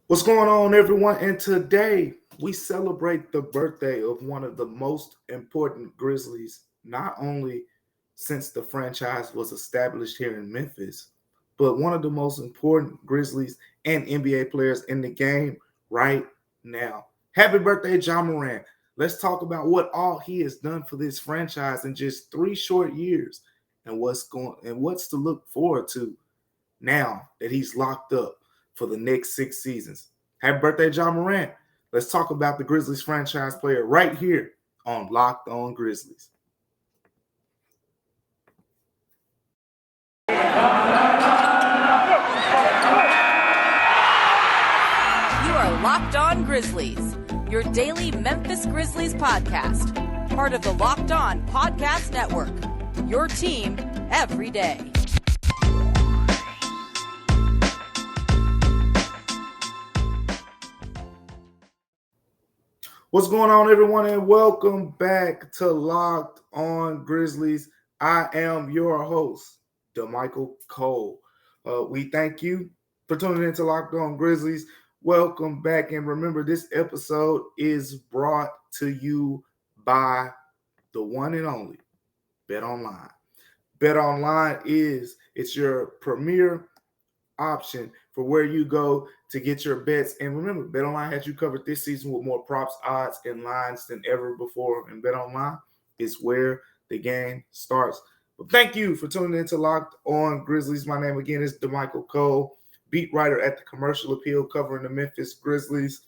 What's going on, everyone? And today we celebrate the birthday of one of the most important Grizzlies, not only since the franchise was established here in Memphis, but one of the most important Grizzlies and NBA players in the game right now. Happy birthday, Ja Morant. Let's talk about what all he has done for this franchise in just 3 short years and what's to look forward to now that he's locked up for the next 6 seasons. Happy birthday, Ja Morant. Let's talk about the Grizzlies franchise player right here on Locked On Grizzlies. You are Locked On Grizzlies, your daily Memphis Grizzlies podcast, part of the Locked On Podcast Network, your team every day. What's going on, everyone, and welcome back to Locked On Grizzlies. I am your host, Damichael Cole. We thank you for tuning into Locked On Grizzlies. Welcome back, and remember, this episode is brought to you by the one and only BetOnline. BetOnline it's your premier option for where you go to get your bets. And remember, BetOnline has you covered this season with more props, odds, and lines than ever before. And BetOnline is where the game starts. Well, thank you for tuning in to Locked On Grizzlies. My name again is Damichael Cole, beat writer at the Commercial Appeal, covering the Memphis Grizzlies.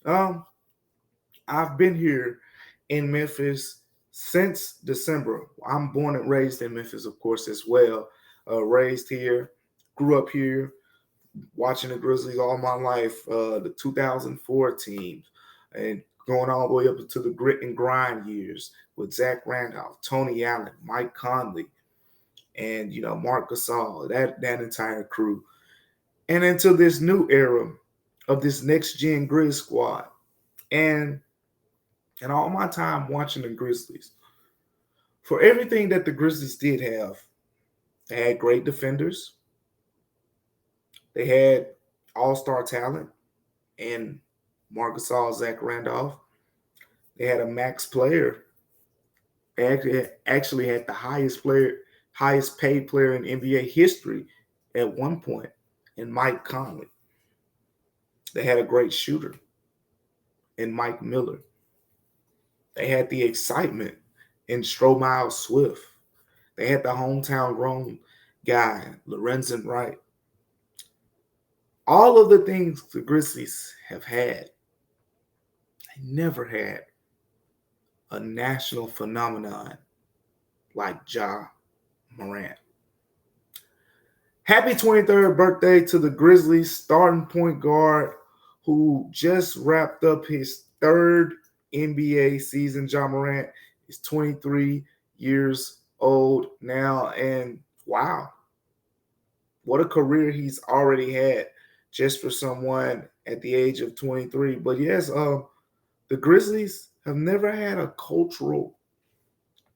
I've been here in Memphis since December. I'm born and raised in Memphis, of course, as well. Raised here, grew up here, watching the Grizzlies all my life, the 2004 teams, and going all the way up to the grit and grind years with Zach Randolph, Tony Allen, Mike Conley, and Mark Gasol, that entire crew, and into this new era of this next gen Grizz squad, and all my time watching the Grizzlies. For everything that the Grizzlies did have, they had great defenders. They had all-star talent and Marc Gasol, Zach Randolph. They had a max player. They actually had the highest paid player in NBA history at one point, in Mike Conley. They had a great shooter in Mike Miller. They had the excitement in Stromile Swift. They had the hometown grown guy, Lorenzen Wright. All of the things the Grizzlies have had, they never had a national phenomenon like Ja Morant. Happy 23rd birthday to the Grizzlies starting point guard who just wrapped up his third NBA season. Ja Morant is 23 years old now, and wow, what a career he's already had just for someone at the age of 23. But yes, the Grizzlies have never had a cultural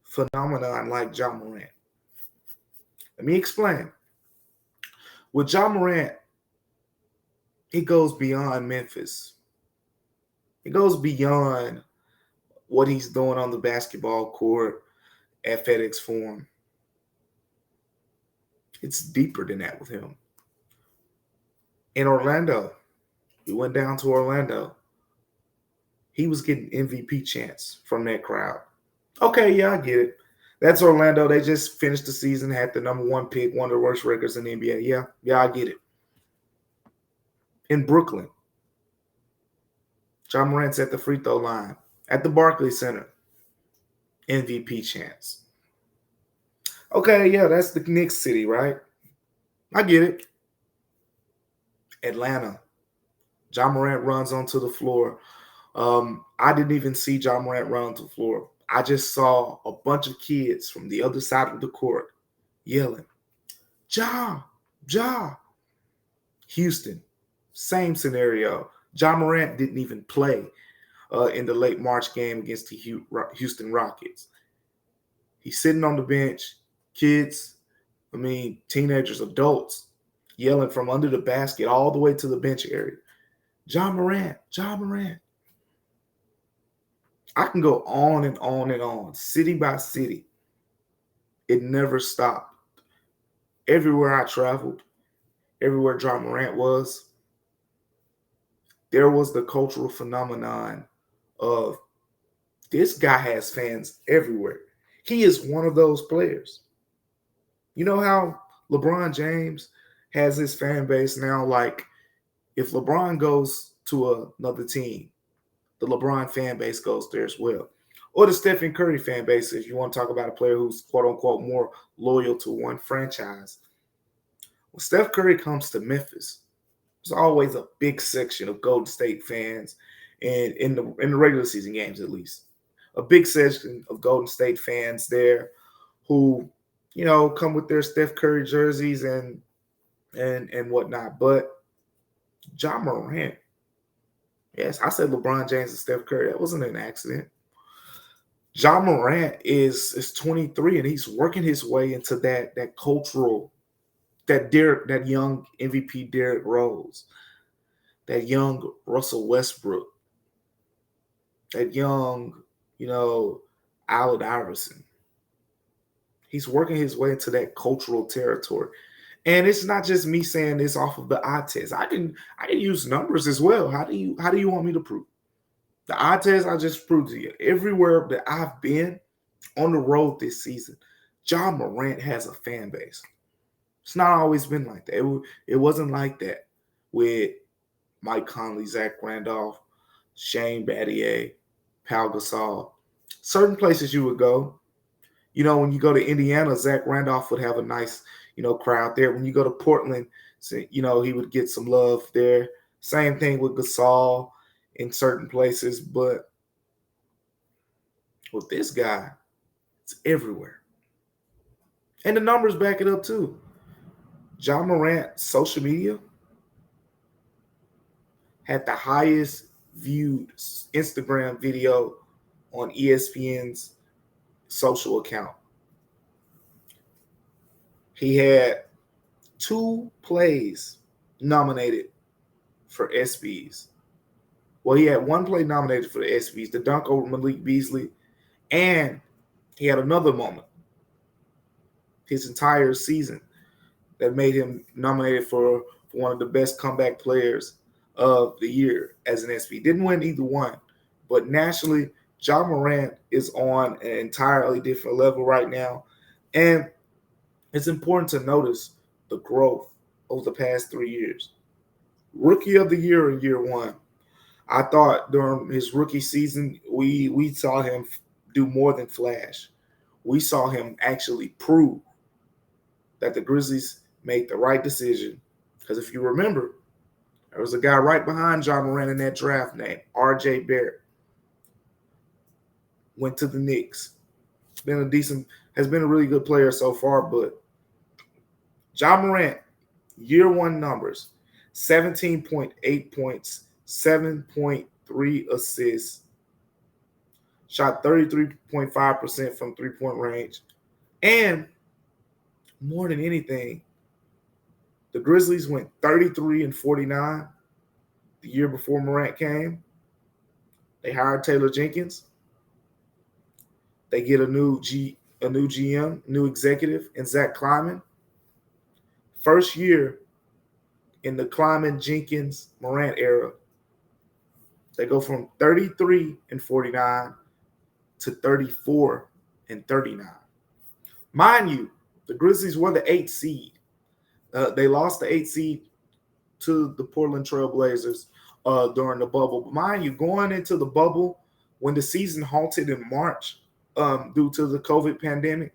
phenomenon like Ja Morant. Let me explain. With Ja Morant, it goes beyond Memphis. It goes beyond what he's doing on the basketball court at FedEx Forum. It's deeper than that with him. In Orlando, we went down to Orlando. He was getting MVP chants from that crowd. Okay, yeah, I get it. That's Orlando. They just finished the season, had the number one pick, one of the worst records in the NBA. Yeah, I get it. In Brooklyn, Ja Morant's at the free throw line at the Barclays Center. MVP chants. Okay, yeah, that's the Knicks city, right? I get it. Atlanta. Ja Morant runs onto the floor. I didn't even see Ja Morant run onto the floor. I just saw a bunch of kids from the other side of the court yelling, Ja, Ja. Houston, same scenario. Ja Morant didn't even play in the late March game against the Houston Rockets. He's sitting on the bench, teenagers, adults, yelling from under the basket all the way to the bench area. Ja Morant, Ja Morant. I can go on and on and on, city by city. It never stopped. Everywhere I traveled, everywhere Ja Morant was, there was the cultural phenomenon of this guy has fans everywhere. He is one of those players. You know how LeBron James has his fan base now? Like, if LeBron goes to another team, the LeBron fan base goes there as well. Or the Stephen Curry fan base, if you want to talk about a player who's quote unquote more loyal to one franchise. When Steph Curry comes to Memphis, there's always a big section of Golden State fans, and in the regular season games at least, a big section of Golden State fans there who, come with their Steph Curry jerseys and whatnot. But Ja Morant, yes, I said LeBron James and Steph Curry. That wasn't an accident. Ja Morant is 23 and he's working his way into that cultural, that young MVP Derrick Rose, that young Russell Westbrook, that young, Allen Iverson. He's working his way into that cultural territory. And it's not just me saying this off of the eye test. I can use numbers as well. How do you want me to prove? The eye test I just proved to you. Everywhere that I've been on the road this season, Ja Morant has a fan base. It's not always been like that. It wasn't like that with Mike Conley, Zach Randolph, Shane Battier, Pau Gasol. Certain places you would go, when you go to Indiana, Zach Randolph would have a nice, crowd there. When you go to Portland, he would get some love there. Same thing with Gasol in certain places. But with this guy, it's everywhere. And the numbers back it up too. Ja Morant, social media, had the highest viewed Instagram video on ESPN's social account. He had 2 plays nominated for ESPYs. Well, he had 1 play nominated for the ESPYs, the dunk over Malik Beasley, and he had another moment his entire season that made him nominated for one of the best comeback players of the year as an ESPY. Didn't win either one, but nationally, Ja Morant is on an entirely different level right now. And it's important to notice the growth over the past 3 years. Rookie of the year in year 1. I thought during his rookie season, we saw him do more than flash. We saw him actually prove that the Grizzlies made the right decision. Because if you remember, there was a guy right behind Ja Morant in that draft named R.J. Barrett. Went to the Knicks. Has been a really good player so far, but Ja Morant, year 1 numbers, 17.8 points, 7.3 assists, shot 33.5% from three-point range, and more than anything, the Grizzlies went 33-49 the year before Morant came. They hired Taylor Jenkins. They get a new GM, new executive, and Zach Kleiman. First year in the Kleiman, Jenkins, Morant era, they go from 33-49 to 34-39. Mind you, the Grizzlies were the 8th seed. They lost the 8th seed to the Portland Trail Blazers during the bubble. But mind you, going into the bubble, when the season halted in March due to the COVID pandemic,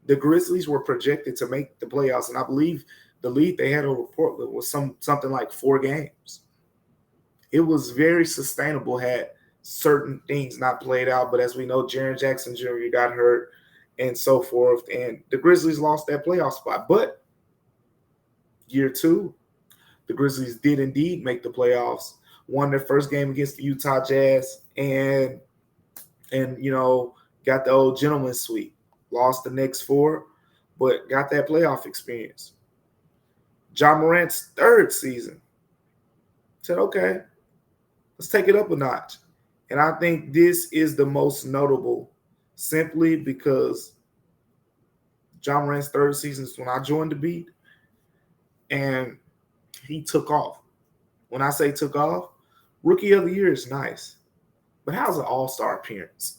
the Grizzlies were projected to make the playoffs. And I believe the lead they had over Portland was something like 4 games. It was very sustainable had certain things not played out. But as we know, Jaren Jackson Jr. got hurt and so forth. And the Grizzlies lost that playoff spot. But year 2, the Grizzlies did indeed make the playoffs, won their first game against the Utah Jazz, and got the old gentleman's sweep. Lost the next 4, but got that playoff experience. Ja Morant's 3rd season, Said, okay, let's take it up a notch. And I think this is the most notable simply because Ja Morant's third season is when I joined the beat, and he took off. When I say took off, rookie of the year is nice, but how's an all-star appearance?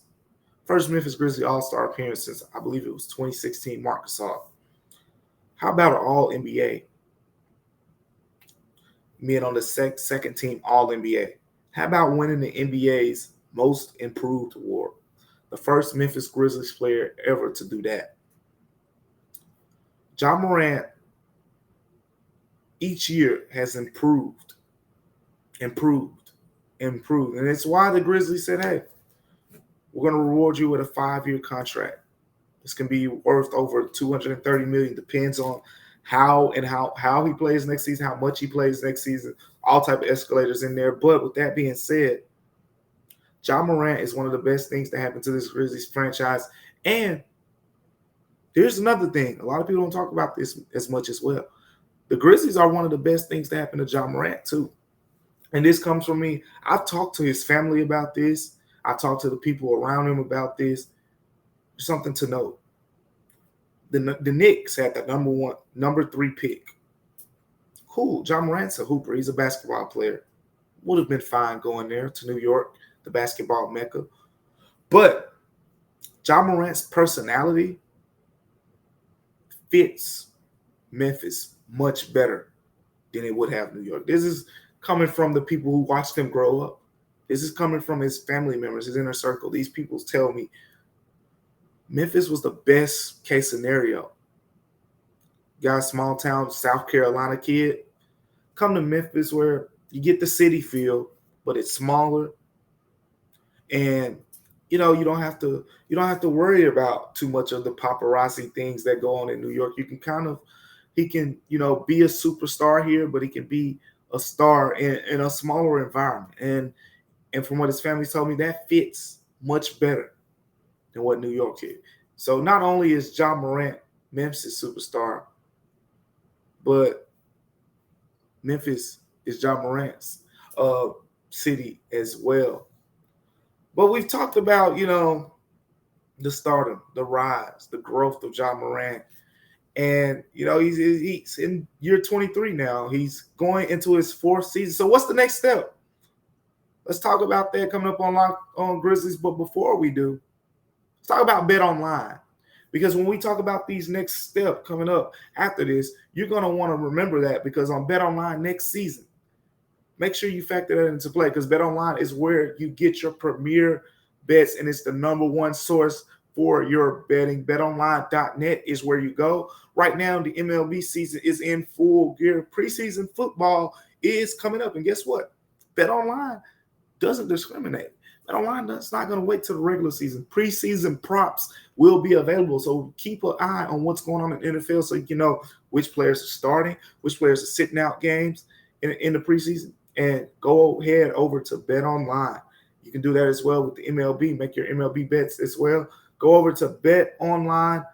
First Memphis Grizzlies all-star appearance since I believe it was 2016 Marc Gasol. How about an all-NBA? Mid on the second team all-NBA. How about winning the NBA's most improved award? The first Memphis Grizzlies player ever to do that. Ja Morant each year has improved. And it's why the Grizzlies said, hey, we're going to reward you with a 5-year contract. This can be worth over $230 million. Depends on how he plays next season, how much he plays next season, all type of escalators in there. But with that being said, Ja Morant is one of the best things that happened to this Grizzlies franchise. And here's another thing. A lot of people don't talk about this as much as well. The Grizzlies are one of the best things that happened to Ja Morant too. And this comes from me. I've talked to his family about this. I talked to the people around him about this. Something to note. The Knicks had the number 3 pick. Cool. Ja Morant's a hooper. He's a basketball player. Would have been fine going there to New York, the basketball mecca. But Ja Morant's personality fits Memphis much better than it would have New York. This is coming from the people who watched him grow up. This is coming from his family members, his inner circle. These people tell me Memphis was the best case scenario. Got a small town South Carolina kid. Come to Memphis where you get the city feel, but it's smaller. And you don't have to worry about too much of the paparazzi things that go on in New York. He can be a superstar here, but he can be a star in a smaller environment. And from what his family told me, that fits much better than what New York did. So not only is Ja Morant Memphis' superstar, but Memphis is Ja Morant's city as well. But we've talked about, the stardom, the rise, the growth of Ja Morant. And, he's in year 23 now. He's going into his 4th season. So what's the next step? Let's talk about that coming up on Locked On Grizzlies. But before we do, let's talk about Bet Online. Because when we talk about these next step coming up after this, you're going to want to remember that, because on Bet Online next season, make sure you factor that into play, because Bet Online is where you get your premier bets, and it's the number one source for your betting. BetOnline.net is where you go. Right now, the MLB season is in full gear. Preseason football is coming up, and guess what? BetOnline doesn't discriminate. BetOnline is not going to wait till the regular season. Preseason props will be available, so keep an eye on what's going on in the NFL so you can know which players are starting, which players are sitting out games in the preseason, and go ahead over to BetOnline. You can do that as well with the MLB. Make your MLB bets as well. Go over to betonline.net,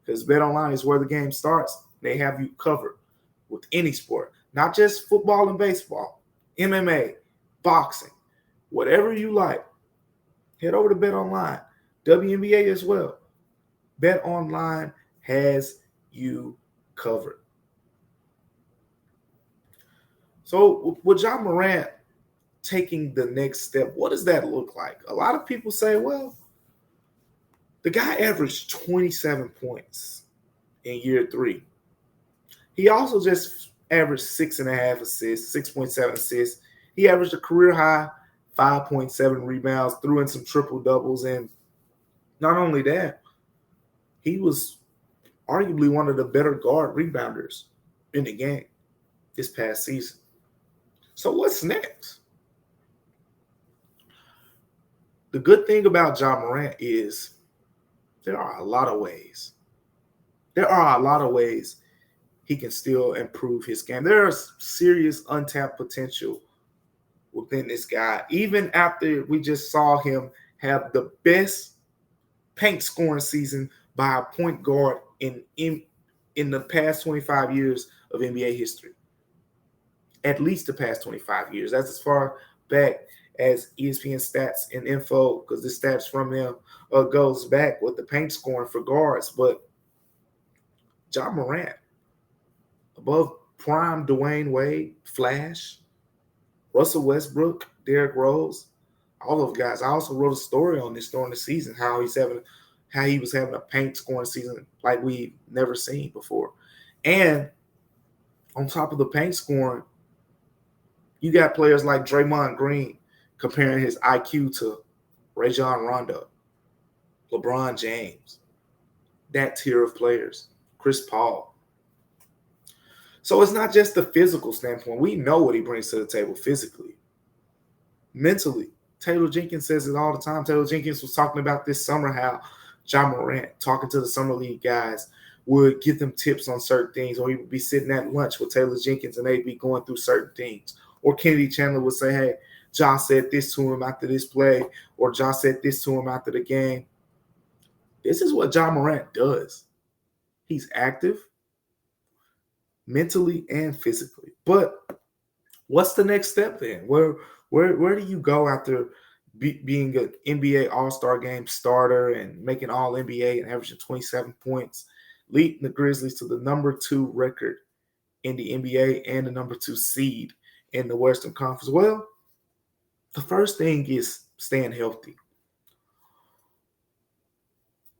because BetOnline is where the game starts. They have you covered with any sport, not just football and baseball, MMA, boxing, whatever you like. Head over to BetOnline, WNBA as well. BetOnline has you covered. So with Ja Morant taking the next step, what does that look like? A lot of people say, well, the guy averaged 27 points in year 3. He also just averaged 6.5 assists, 6.7 assists. He averaged a career high 5.7 rebounds, threw in some triple doubles. And not only that, he was arguably one of the better guard rebounders in the game this past season. So what's next? The good thing about Ja Morant is there are a lot of ways. There are a lot of ways he can still improve his game. There is serious untapped potential within this guy. Even after we just saw him have the best paint scoring season by a point guard in the past 25 years of NBA history. at least the past 25 years. That's as far back as ESPN stats and info, because the stats from them goes back with the paint scoring for guards. But Ja Morant, above prime Dwayne Wade, Flash, Russell Westbrook, Derrick Rose, all those guys. I also wrote a story on this during the season, how he was having a paint scoring season like we never seen before. And on top of the paint scoring, you got players like Draymond Green comparing his IQ to Rajon Rondo, LeBron James, that tier of players, Chris Paul. So it's not just the physical standpoint. We know what he brings to the table physically, mentally. Taylor Jenkins says it all the time. Taylor Jenkins was talking about this summer how Ja Morant, talking to the Summer League guys, would give them tips on certain things, or he would be sitting at lunch with Taylor Jenkins and they'd be going through certain things. Or Kennedy Chandler would say, hey, Ja said this to him after this play, or Ja said this to him after the game. This is what Ja Morant does. He's active mentally and physically. But what's the next step then? Where do you go after being an NBA All-Star Game starter and making All-NBA and averaging 27 points, leading the Grizzlies to the number 2 record in the NBA and the number 2 seed in the Western Conference? Well, the first thing is staying healthy.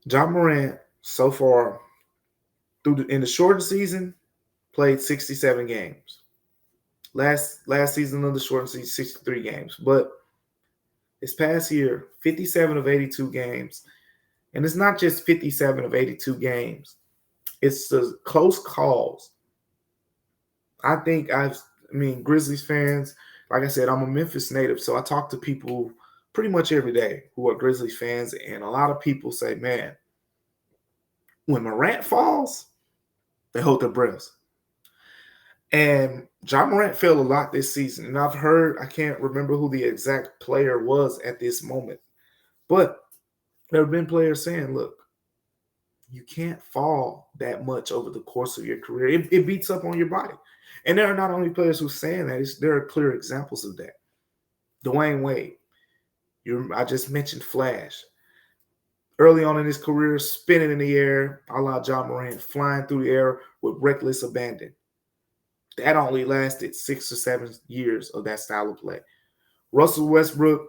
Ja Morant, so far, in the shortened season, played 67 games. Last season of the shortened season, 63 games. But this past year, 57 of 82 games. And it's not just 57 of 82 games. It's the close calls. I mean, Grizzlies fans, like I said, I'm a Memphis native, so I talk to people pretty much every day who are Grizzlies fans, and a lot of people say, man, when Morant falls, they hold their breaths. And Ja Morant fell a lot this season, and I've heard, I can't remember who the exact player was at this moment, but there have been players saying, look, you can't fall that much over the course of your career. It beats up on your body. And there are not only players who are saying that, there are clear examples of that. Dwayne Wade, I just mentioned Flash. Early on in his career, spinning in the air, a la Ja Morant, flying through the air with reckless abandon. That only lasted 6 or 7 years of that style of play. Russell Westbrook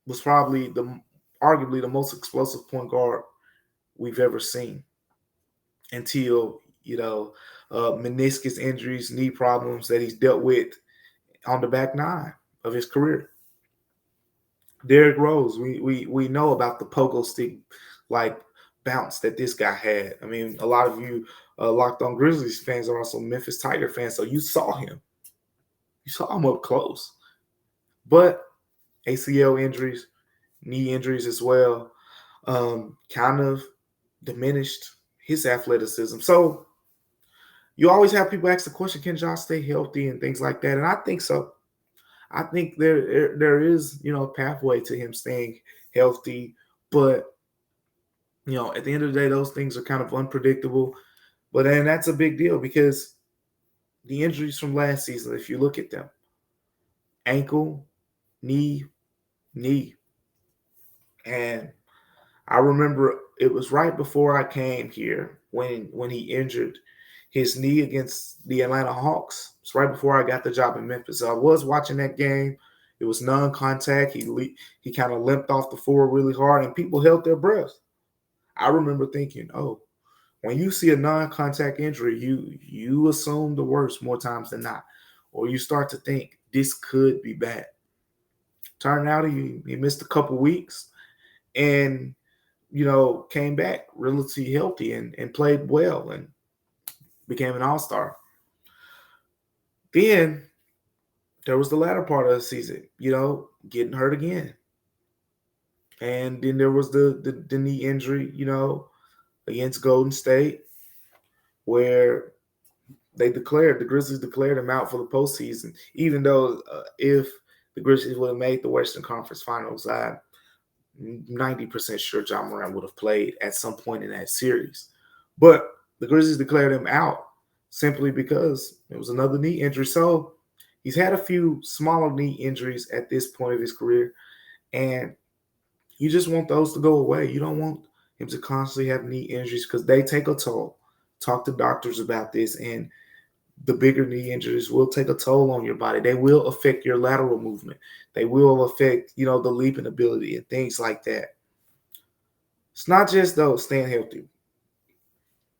was probably arguably the most explosive point guard we've ever seen until, meniscus injuries, knee problems that he's dealt with on the back 9 of his career. Derrick Rose, we know about the pogo stick like bounce that this guy had. I mean, a lot of you Locked On Grizzlies fans are also Memphis Tiger fans, so you saw him. You saw him up close. But ACL injuries, knee injuries as well, kind of diminished his athleticism. So you always have people ask the question, can Ja stay healthy and things like that? And I think so. I think there is, a pathway to him staying healthy. But, at the end of the day, those things are kind of unpredictable. But then that's a big deal because the injuries from last season, if you look at them, ankle, knee. And I remember it was right before I came here when he injured his knee against the Atlanta Hawks. It's right before I got the job in Memphis. So I was watching that game. It was non-contact. He kind of limped off the floor really hard, and people held their breath. I remember thinking, when you see a non-contact injury, you assume the worst more times than not. Or you start to think, this could be bad. Turned out he missed a couple weeks and, came back relatively healthy and played well and became an all-star. Then there was the latter part of the season, getting hurt again. And then there was the knee injury, against Golden State, where the Grizzlies declared him out for the postseason, even though if the Grizzlies would have made the Western Conference Finals, I'm 90% sure Ja Morant would have played at some point in that series. But the Grizzlies declared him out simply because it was another knee injury. So He's had a few smaller knee injuries at this point of his career, and you just want those to go away. You don't want him to constantly have knee injuries because they take a toll. Talk to doctors about this, and the bigger knee injuries will take a toll on your body. They will affect your lateral movement. They will affect, the leaping ability and things like that. It's not just, though, staying healthy.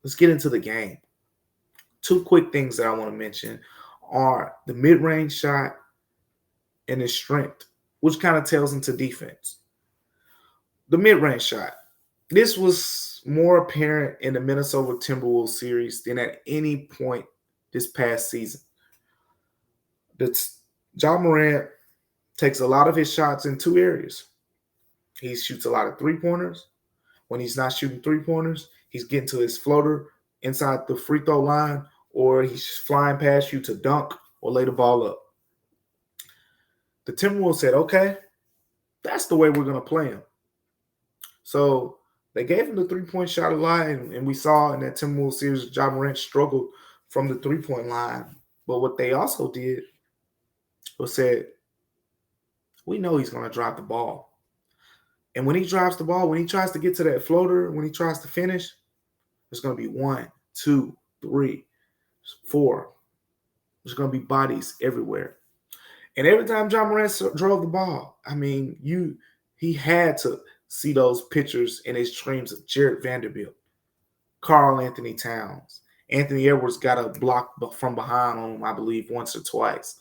Let's get into the game. Two quick things that I want to mention are the mid-range shot and his strength, which kind of tells into defense. The mid-range shot. This was more apparent in the Minnesota Timberwolves series than at any point this past season. Ja Morant takes a lot of his shots in two areas. He shoots a lot of three-pointers. When he's not shooting three-pointers, he's getting to his floater inside the free throw line, or he's flying past you to dunk or lay the ball up. The Timberwolves said, okay, that's the way we're going to play him. So they gave him the three-point shot a lot, and we saw in that Timberwolves series, Ja Morant struggled from the three-point line. But what they also did was said, we know he's going to drop the ball. And when he drops the ball, when he tries to get to that floater, when he tries to finish, there's going to be 1, 2, 3, 4. There's going to be bodies everywhere. And every time Ja Morant drove the ball, he had to see those pictures in his dreams of Jared Vanderbilt, Karl Anthony Towns. Anthony Edwards got a block from behind on him, I believe, once or twice.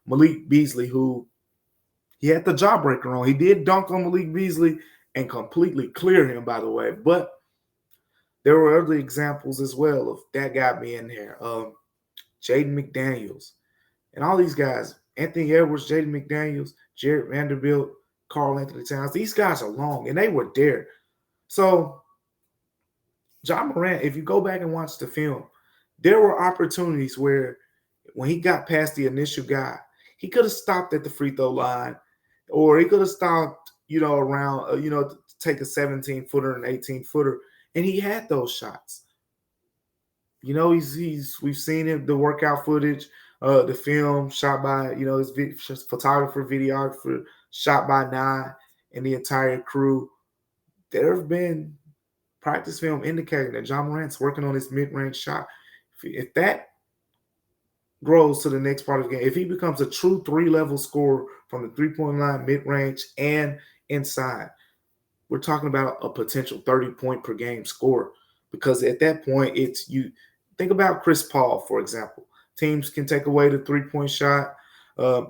Malik Beasley, who he had the jawbreaker on. He did dunk on Malik Beasley and completely clear him, by the way. But there were other examples as well of that guy being there. Jaden McDaniels and all these guys. Anthony Edwards, Jaden McDaniels, Jared Vanderbilt, Karl Anthony Towns. These guys are long, and they were there. So Ja Morant, if you go back and watch the film, there were opportunities where when he got past the initial guy, he could have stopped at the free throw line, or he could have stopped, around, to take a 17-footer and 18-footer, and he had those shots. We've seen it, the workout footage, the film shot by, his photographer, videographer, shot by Nye and the entire crew. There have been practice film indicating that Ja Morant's working on his mid-range shot. If that grows to the next part of the game, if he becomes a true three-level scorer from the three-point line, mid-range, and inside, we're talking about a potential 30-point per game scorer. Because at that point, you think about Chris Paul, for example. Teams can take away the three-point shot.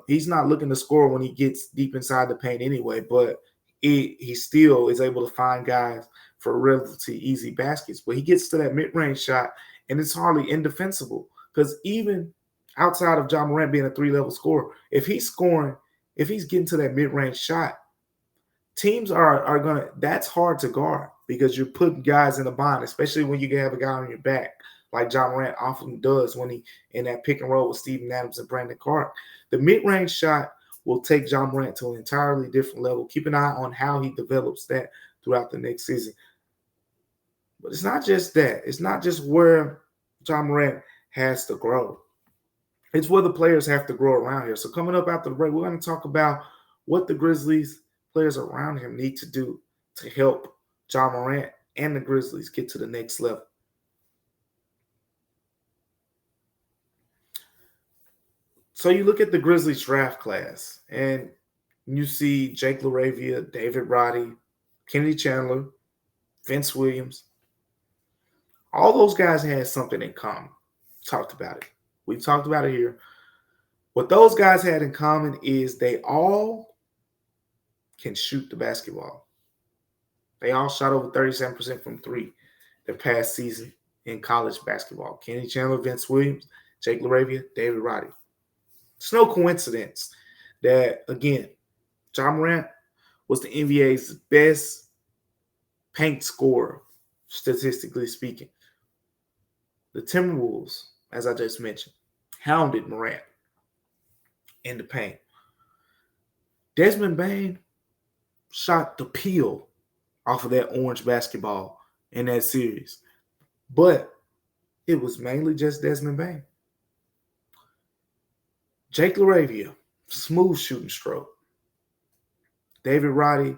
He's not looking to score when he gets deep inside the paint anyway, but he still is able to find guys for relatively easy baskets. But he gets to that mid-range shot, and it's hardly indefensible. Because even outside of Ja Morant being a three-level scorer, if he's getting to that mid-range shot, teams are going to – that's hard to guard because you're putting guys in a bind, especially when you have a guy on your back like Ja Morant often does when he in that pick and roll with Steven Adams and Brandon Clark. The mid-range shot will take Ja Morant to an entirely different level. Keep an eye on how he develops that throughout the next season. But it's not just that. It's not just where Ja Morant has to grow. It's where the players have to grow around here. So coming up after the break, we're going to talk about what the Grizzlies players around him need to do to help Ja Morant and the Grizzlies get to the next level. So you look at the Grizzlies draft class, and you see Jake LaRavia, David Roddy, Kennedy Chandler, Vince Williams. All those guys had something in common. Talked about it. We've talked about it here. What those guys had in common is they all can shoot the basketball. They all shot over 37% from three the past season in college basketball. Kennedy Chandler, Vince Williams, Jake LaRavia, David Roddy. It's no coincidence that, again, Ja Morant was the NBA's best paint scorer, statistically speaking. The Timberwolves, as I just mentioned, hounded Morant in the paint. Desmond Bane shot the peel off of that orange basketball in that series. But it was mainly just Desmond Bane. Jake LaRavia, smooth shooting stroke. David Roddy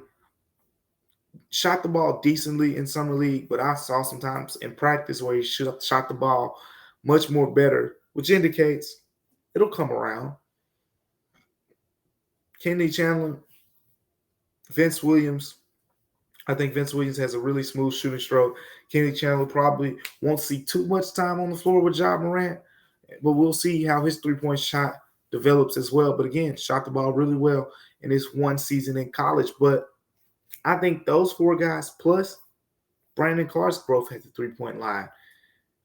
shot the ball decently in summer league, but I saw sometimes in practice where he shot the ball much more better, which indicates it'll come around. Kenny Chandler, Vince Williams. I think Vince Williams has a really smooth shooting stroke. Kenny Chandler probably won't see too much time on the floor with Ja Morant, but we'll see how his three-point shot develops as well. But again, shot the ball really well in his one season in college. But I think those four guys plus Brandon Clark's growth at the three-point line.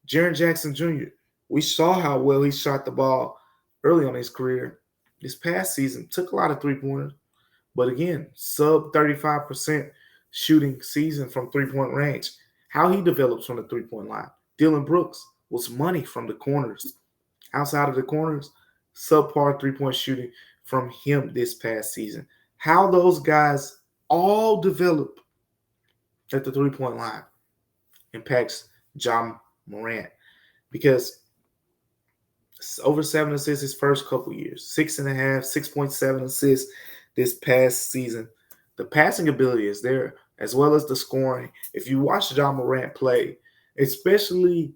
Jaren Jackson Jr., we saw how well he shot the ball early on his career. This past season, took a lot of three-pointers. But again, sub 35% shooting season from three-point range. How he develops from the three-point line. Dylan Brooks was money from the corners. Outside of the corners, subpar three-point shooting from him this past season. How those guys all develop at the three-point line impacts Ja Morant. Because over 7 assists his first couple years. 6.5, 6.7 assists this past season. The passing ability is there, as well as the scoring. If you watch Ja Morant play, especially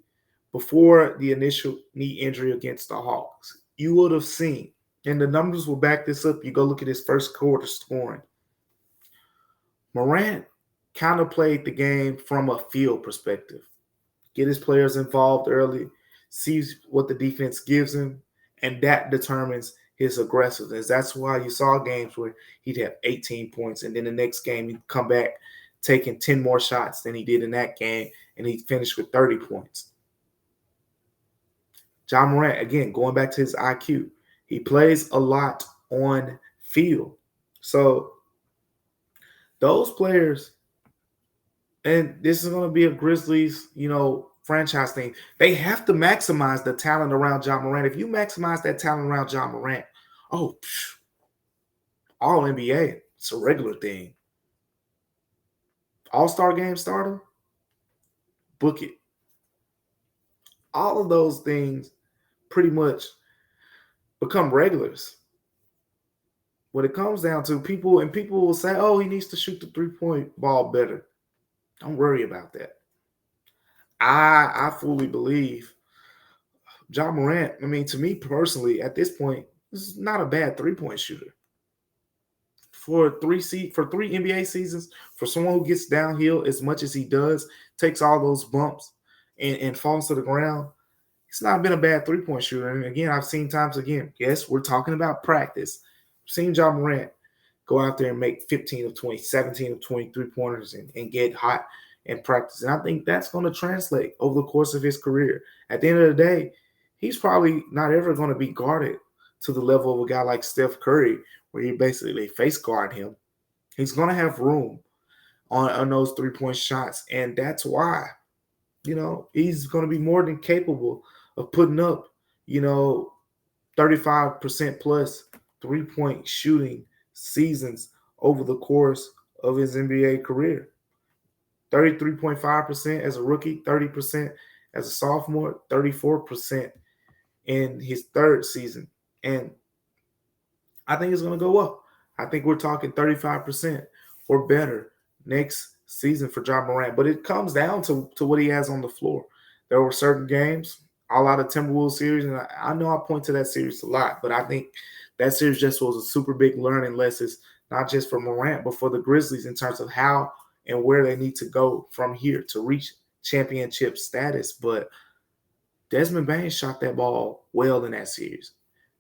before the initial knee injury against the Hawks, you would have seen, and the numbers will back this up, you go look at his first quarter scoring. Morant kind of played the game from a field perspective. Get his players involved early, sees what the defense gives him, and that determines his aggressiveness. That's why you saw games where he'd have 18 points, and then the next game he'd come back taking 10 more shots than he did in that game, and he'd finish with 30 points. Ja Morant, again, going back to his IQ, he plays a lot on field. So those players, and this is going to be a Grizzlies, franchise thing. They have to maximize the talent around Ja Morant. If you maximize that talent around Ja Morant, all NBA, it's a regular thing. All-Star game starter, book it. All of those things pretty much become regulars. What it comes down to, people will say, oh, he needs to shoot the three-point ball better. Don't worry about that. I fully believe Ja Morant, to me personally, at this point, this is not a bad three-point shooter. For three NBA seasons, for someone who gets downhill as much as he does, takes all those bumps and falls to the ground, it's not been a bad three-point shooter. And again, I've seen times again, yes, we're talking about practice. I've seen Ja Morant go out there and make 15 of 20, 17 of 20 three-pointers and get hot in practice. And I think that's going to translate over the course of his career. At the end of the day, he's probably not ever going to be guarded to the level of a guy like Steph Curry, where you basically face guard him. He's going to have room on those three-point shots. And that's why, he's going to be more than capable of putting up, 35% plus three-point shooting seasons over the course of his NBA career. 33.5% as a rookie, 30% as a sophomore, 34% in his third season. And I think it's going to go up. I think we're talking 35% or better next season for Ja Morant. But it comes down to what he has on the floor. There were certain games, all out of Timberwolves series, and I know I point to that series a lot, but I think that series just was a super big learning lesson, not just for Morant, but for the Grizzlies in terms of how and where they need to go from here to reach championship status. But Desmond Bane shot that ball well in that series.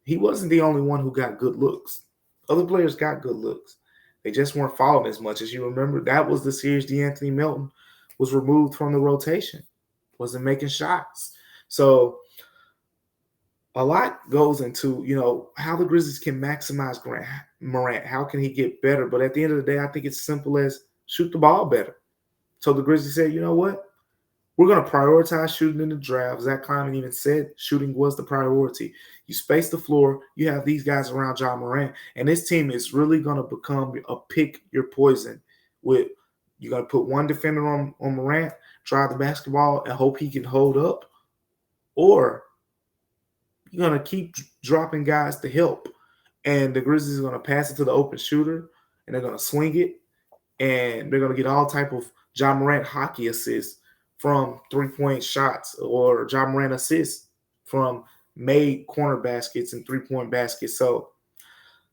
He wasn't the only one who got good looks. Other players got good looks. They just weren't falling as much. As you remember, that was the series DeAnthony Melton was removed from the rotation, wasn't making shots. So a lot goes into, how the Grizzlies can maximize Morant. How can he get better? But at the end of the day, I think it's simple as shoot the ball better. So the Grizzlies said, you know what? We're going to prioritize shooting in the draft. Zach Kleiman even said shooting was the priority. You space the floor. You have these guys around Ja Morant. And this team is really going to become a pick your poison. You're going to put one defender on Morant, drive the basketball, and hope he can hold up. Or you're going to keep dropping guys to help. And the Grizzlies are going to pass it to the open shooter, and they're going to swing it, and they're going to get all type of Ja Morant hockey assists from three-point shots, or Ja Morant assists from made corner baskets and three-point baskets. So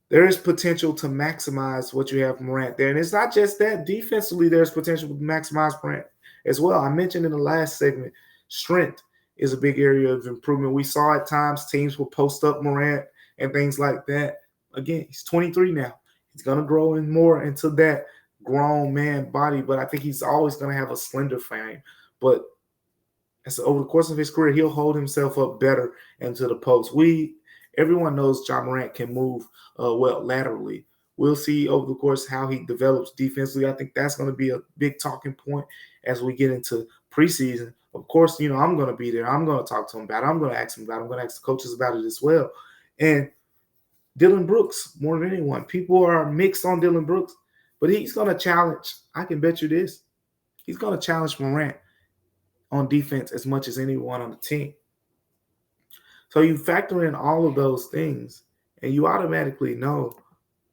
there is potential to maximize what you have Morant there. And it's not just that. Defensively, there's potential to maximize Morant as well. I mentioned in the last segment, strength is a big area of improvement. We saw at times teams will post up Morant and things like that. Again, he's 23 now. He's going to grow in more into that grown man body, but I think he's always going to have a slender frame. But over the course of his career, he'll hold himself up better into the post. Everyone knows Ja Morant can move well laterally. We'll see over the course how he develops defensively. I think that's going to be a big talking point as we get into preseason. Of course, I'm going to be there. I'm going to talk to him about it. I'm going to ask him about it. I'm going to ask the coaches about it as well. And Dillon Brooks, more than anyone. People are mixed on Dillon Brooks, but he's going to challenge. I can bet you this. He's going to challenge Morant on defense as much as anyone on the team. So you factor in all of those things, and you automatically know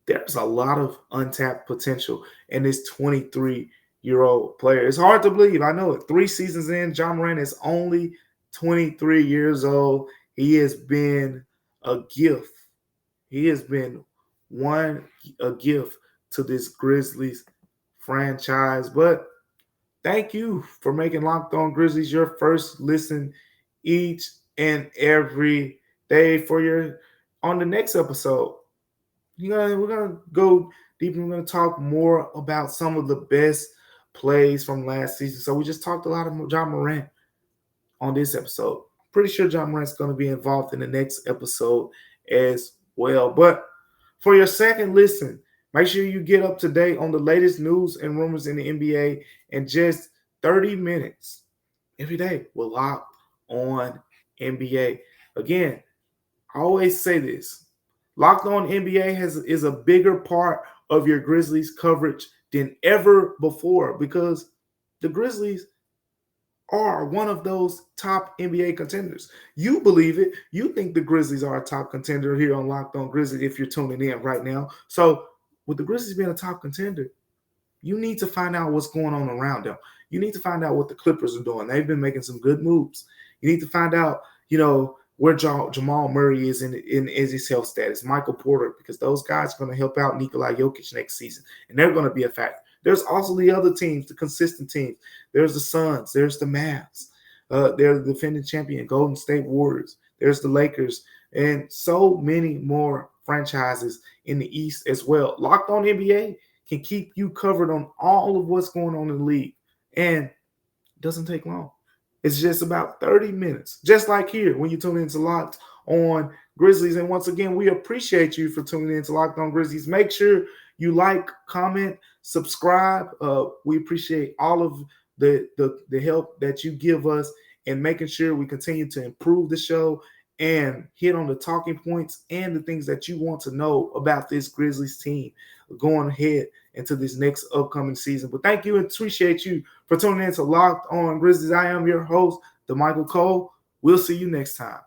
there's a lot of untapped potential in this 23-year-old player. It's hard to believe. I know it. 3 seasons in, Ja Morant is only 23 years old. He has been a gift. He has been a gift to this Grizzlies franchise. But thank you for making Locked On Grizzlies your first listen each and every day. On the next episode, we're gonna go deep and we're gonna talk more about some of the best plays from last season. So we just talked a lot of Ja Morant on this episode. Pretty sure Ja Morant's gonna be involved in the next episode as well. But for your second listen, make sure you get up to date on the latest news and rumors in the NBA in just 30 minutes every day. We're Locked On NBA. Again, I always say this. Locked On NBA is a bigger part of your Grizzlies coverage than ever before, because the Grizzlies are one of those top NBA contenders. You believe it. You think the Grizzlies are a top contender here on Locked On Grizzlies if you're tuning in right now. So with the Grizzlies being a top contender, you need to find out what's going on around them. You need to find out what the Clippers are doing. They've been making some good moves. You need to find out, where Jamal Murray is in his health status, Michael Porter, because those guys are going to help out Nikola Jokic next season, and they're going to be a factor. There's also the other teams, the consistent teams. There's the Suns. There's the Mavs. They're the defending champion, Golden State Warriors. There's the Lakers, and so many more franchises in the East as well. Locked On NBA can keep you covered on all of what's going on in the league, and it doesn't take long. It's just about 30 minutes, just like here when you tune into Locked On Grizzlies. And once again, we appreciate you for tuning into Locked On Grizzlies. Make sure you like, comment, subscribe. We appreciate all of the help that you give us in making sure we continue to improve the show and hit on the talking points and the things that you want to know about this Grizzlies team going ahead into this next upcoming season. But thank you and appreciate you for tuning in to Locked On Grizzlies. I am your host, Damichael Cole. We'll see you next time.